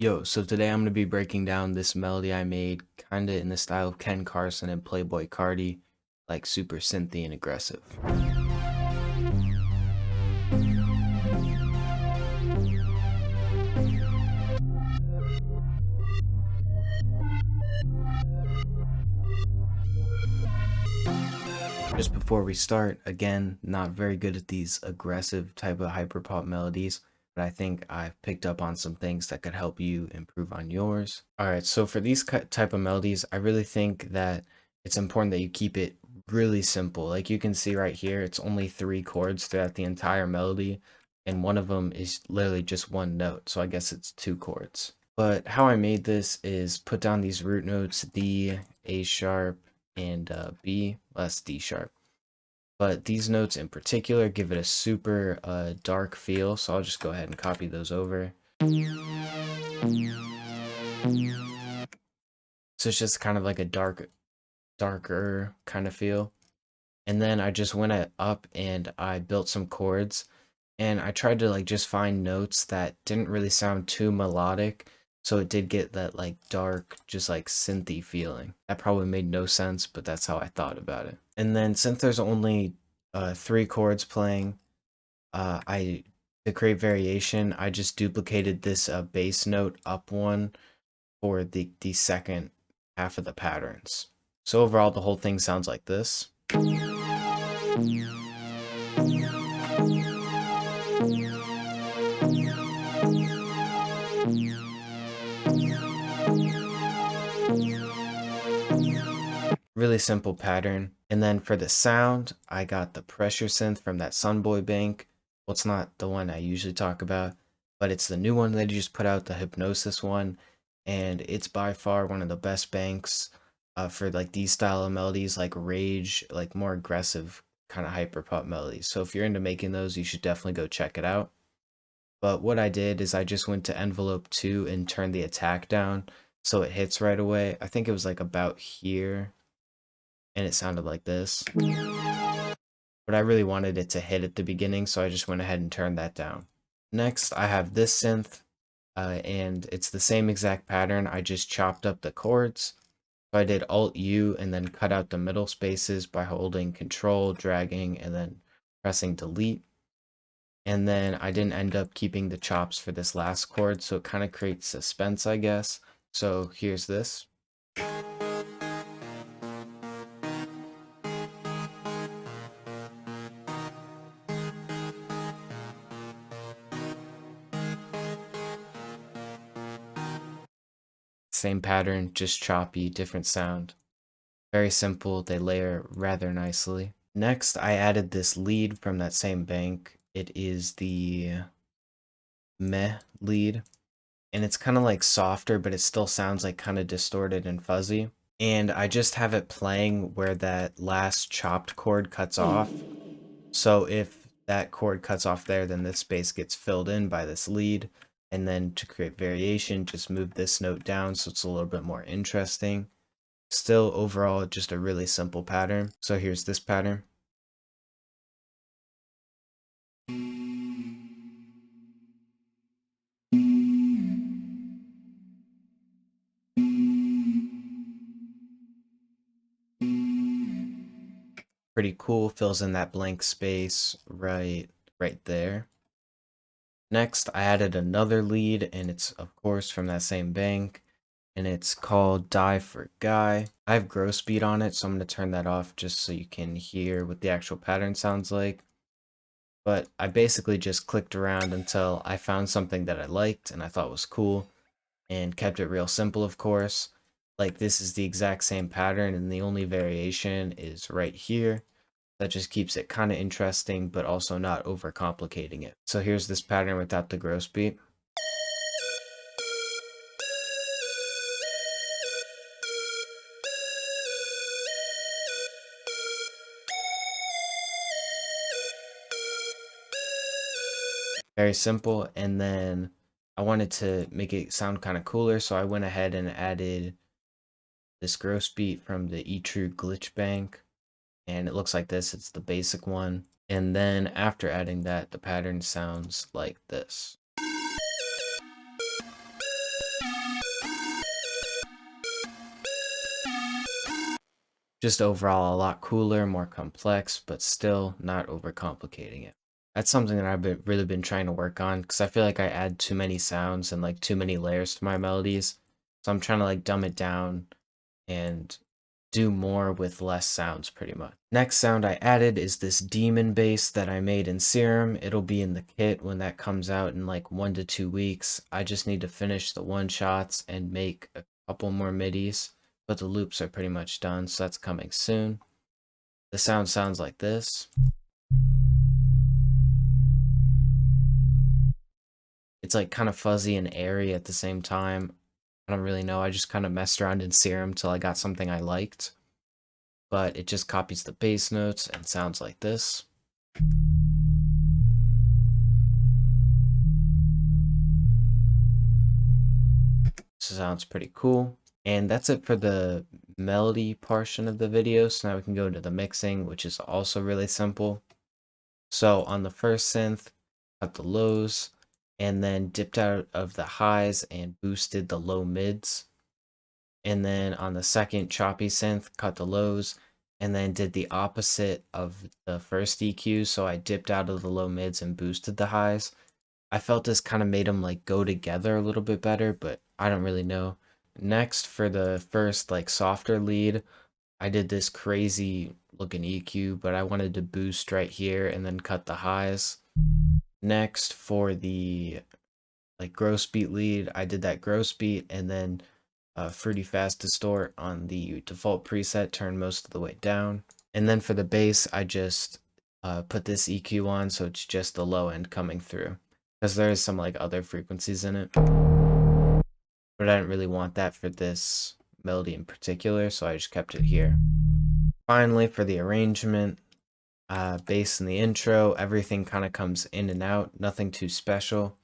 Yo, so today I'm going to be breaking down this melody I made kind of in the style of Ken Carson and Playboi Carti, like super synthy and aggressive. Just before we start, again, not very good at these aggressive type of hyperpop melodies, but I think I've picked up on some things that could help you improve on yours. Alright, so for these type of melodies, I really think that it's important that you keep it really simple. Like you can see right here, it's only 3 chords throughout the entire melody, and one of them is literally just one note, so I guess it's 2 chords. But how I made this is put down these root notes, D, A sharp, and B, less D sharp. But these notes in particular give it a super dark feel, so I'll just go ahead and copy those over. So it's just kind of like a darker kind of feel. And then I just went up and I built some chords, and I tried to like just find notes that didn't really sound too melodic, so it did get that like dark, just like synthy feeling. That probably made no sense, but that's how I thought about it. And then since there's only 3 chords playing, to create variation, I just duplicated this bass note up one for the second half of the patterns. So overall, the whole thing sounds like this. Really simple pattern. And then for the sound, I got the pressure synth from that Sunboy bank. Well, it's not the one I usually talk about, but it's the new one that he just put out, the Hypnosis one. And it's by far one of the best banks for like these style of melodies, like rage, like more aggressive kind of hyperpop melodies. So if you're into making those, you should definitely go check it out. But what I did is I just went to envelope 2 and turned the attack down so it hits right away. I think it was like about here, and it sounded like this. But I really wanted it to hit at the beginning, so I just went ahead and turned that down. Next, I have this synth, and it's the same exact pattern. I just chopped up the chords. So I did Alt-U and then cut out the middle spaces by holding Control, dragging, and then pressing Delete. And then I didn't end up keeping the chops for this last chord, so it kind of creates suspense, I guess. So here's this. Same pattern, just choppy, different sound. Very simple, they layer rather nicely. Next, I added this lead from that same bank. It is the Meh lead, and it's kind of like softer, but it still sounds like kind of distorted and fuzzy. And I just have it playing where that last chopped chord cuts off. So if that chord cuts off there, then this space gets filled in by this lead. And then to create variation, just move this note down so it's a little bit more interesting. Still, overall, just a really simple pattern. So here's this pattern. Pretty cool, fills in that blank space right there. Next, I added another lead, and it's of course from that same bank, and it's called Die for Guy. I have gross beat on it, so I'm going to turn that off just so you can hear what the actual pattern sounds like. But I basically just clicked around until I found something that I liked and I thought was cool, and kept it real simple, of course. Like this is the exact same pattern, and the only variation is right here. That just keeps it kind of interesting, but also not overcomplicating it. So here's this pattern without the gross beat. Very simple. And then I wanted to make it sound kind of cooler, so I went ahead and added this gross beat from the eTrue glitch bank, and it looks like this. It's the basic one. And then after adding that, the pattern sounds like this. Just overall a lot cooler, more complex, but still not overcomplicating it. That's something that I've really been trying to work on because I feel like I add too many sounds and like too many layers to my melodies. So I'm trying to like dumb it down and do more with less sounds pretty much. Next sound I added is this demon bass that I made in Serum. It'll be in the kit when that comes out in like 1 to 2 weeks. I just need to finish the one shots and make a couple more midis, but the loops are pretty much done, so that's coming soon. The sound sounds like this. It's like kind of fuzzy and airy at the same time. I don't really know. I just kind of messed around in Serum till I got something I liked. But it just copies the bass notes and sounds like this. Sounds pretty cool. And that's it for the melody portion of the video. So now we can go to the mixing, which is also really simple. So on the first synth, cut the lows, and then dipped out of the highs and boosted the low mids. And then on the second choppy synth, cut the lows, and then did the opposite of the first EQ. So I dipped out of the low mids and boosted the highs. I felt this kind of made them like go together a little bit better, but I don't really know. Next, for the first like softer lead, I did this crazy looking EQ, but I wanted to boost right here and then cut the highs. Next, for the like gross beat lead, I did that gross beat and then Fruity Fast Distort on the default preset, turn most of the way down. And then for the bass, I just put this EQ on, so it's just the low end coming through, because there is some like other frequencies in it, but I didn't really want that for this melody in particular, so I just kept it here. Finally, for the arrangement, bass in the intro, everything kind of comes in and out, nothing too special.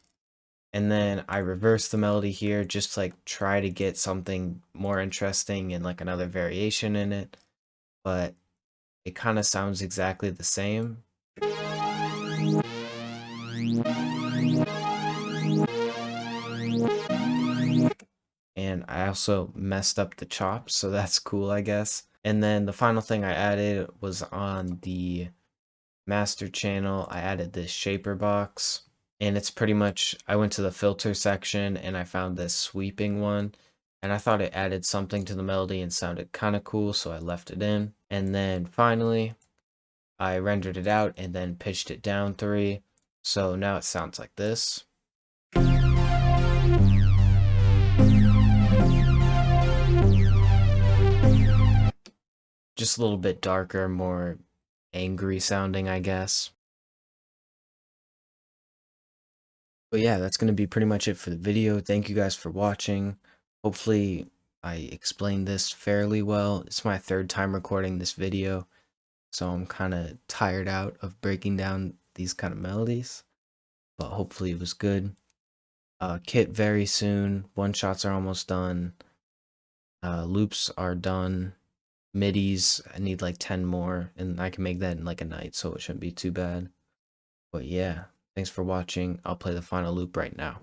And then I reverse the melody here, just to, like try to get something more interesting and like another variation in it, but it kind of sounds exactly the same. And I also messed up the chops, so that's cool, I guess. And then the final thing I added was on the master channel. I added this shaper box, and it's pretty much, I went to the filter section and I found this sweeping one, and I thought it added something to the melody and sounded kind of cool, so I left it in. And then finally, I rendered it out and then pitched it down 3, so now it sounds like this. Just a little bit darker, more angry sounding, I guess. But yeah, that's going to be pretty much it for the video. Thank you guys for watching. Hopefully I explained this fairly well. It's my 3rd time recording this video, so I'm kind of tired out of breaking down these kind of melodies, but hopefully it was good. Kit very soon. One shots are almost done. Loops are done. Midis, I need like 10 more, and I can make that in like a night, so it shouldn't be too bad. But yeah, thanks for watching. I'll play the final loop right now.